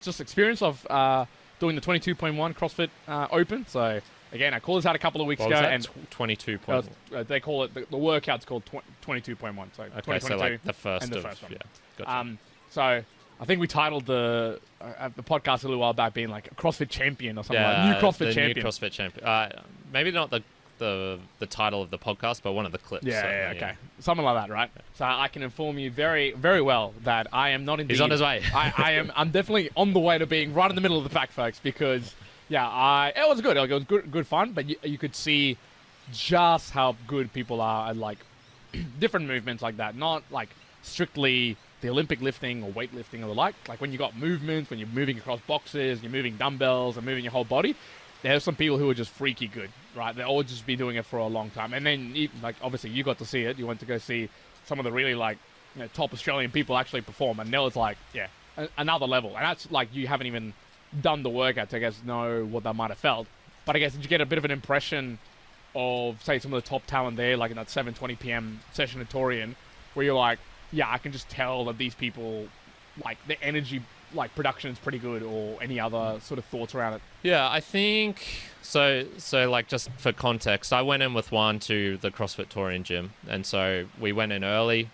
just experience of doing the 22.1 CrossFit Open. So again, I called this out a couple of weeks ago, and 22.1. they call it the workout's called 22.1. So okay, so like the first and the of first one. yeah. Gotcha. So I think we titled the podcast a little while back being like a CrossFit champion or something like new CrossFit champion. New CrossFit champion. Maybe not the title of the podcast, but one of the clips. Yeah, okay. Something like that, right? So I can inform you very, very well that I am not indeed... He's on his way. I'm definitely on the way to being right in the middle of the pack, folks, because, it was good. It was good fun, but you could see just how good people are at, like, different movements like that. Not, like, strictly the Olympic lifting or weightlifting or the like. Like, when you got movements, when you're moving across boxes, you're moving dumbbells and moving your whole body, there's some people who are just freaky good, right? They'll all just be doing it for a long time. And then, like, obviously, you got to see it. You went to go see some of the really, like, top Australian people actually perform. And now it's like, another level. And that's, like, you haven't even done the workout to, I guess, know what that might have felt. But I guess, did you get a bit of an impression of, say, some of the top talent there, like in that 7:20 p.m. session at Torian, where you're like, I can just tell that these people, like, the energy, like, production is pretty good, or any other sort of thoughts around it? Yeah, I think so like, just for context, I went in with Juan to the CrossFit Torian gym, and so we went in early.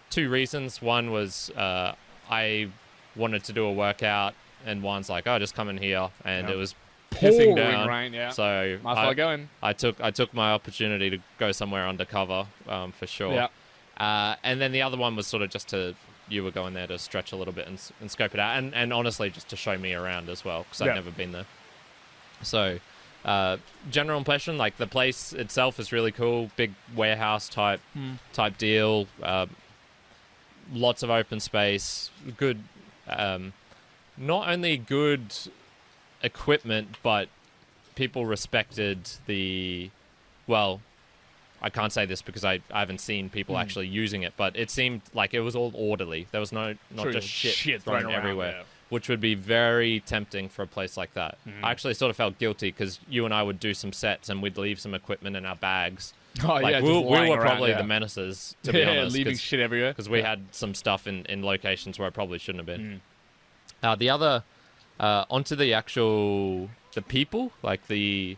Two reasons. One was I wanted to do a workout, and Juan's like, just come in here, and it was pissing down. Rain, So might as well go in. I took my opportunity to go somewhere undercover, for sure. Yeah. And then the other one was sort of just you were going there to stretch a little bit and scope it out, and honestly just to show me around as well, because I'd never been there. So general impression, like, the place itself is really cool, big warehouse type deal, lots of open space, good, not only good equipment, but people respected I can't say this because I haven't seen people actually using it, but it seemed like it was all orderly. There was not just shit thrown everywhere, which would be very tempting for a place like that. I actually sort of felt guilty because you and I would do some sets and we'd leave some equipment in our bags. We were probably the menaces, to be honest. Leaving shit everywhere. Because we had some stuff in locations where it probably shouldn't have been. The other, onto the people, like the...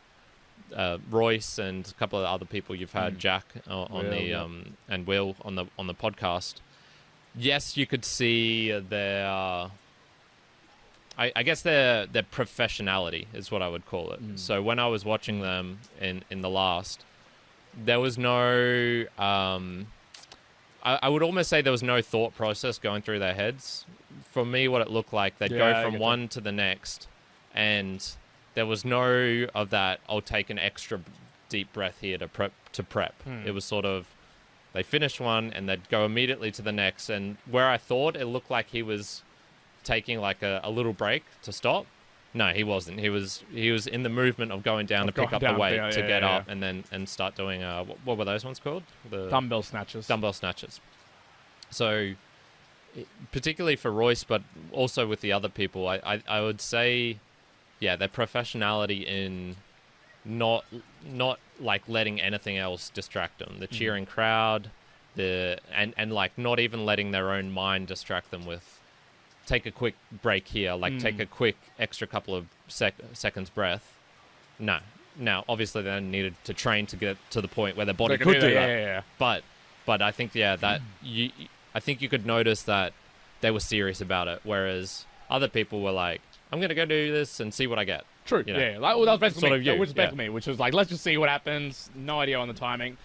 Royce and a couple of other people you've had, Jack and Will on the podcast. Yes, you could see their I guess their professionality is what I would call it. So when I was watching them in the last, there was no I would almost say there was no thought process going through their heads. For me, what it looked like, they'd go from one to the next, and there was no of that, I'll take an extra deep breath here to prep. It was sort of, they finished one and they'd go immediately to the next. And where I thought it looked like he was taking like a little break to stop, no, he wasn't. He was in the movement of going down to pick up the weight to get up and start doing, what were those ones called? The dumbbell snatches. So particularly for Royce, but also with the other people, I would say... their professionality in not like letting anything else distract them. The cheering crowd, and like not even letting their own mind distract them with take a quick break here, like take a quick extra couple of seconds breath. No. Now, obviously they needed to train to get to the point where their body could do that. But I think that I think you could notice that they were serious about it, whereas other people were like, I'm going to go do this and see what I get. True, you know? Like, that was basically sort me. Which was basically me, which was like, let's just see what happens. No idea on the timing.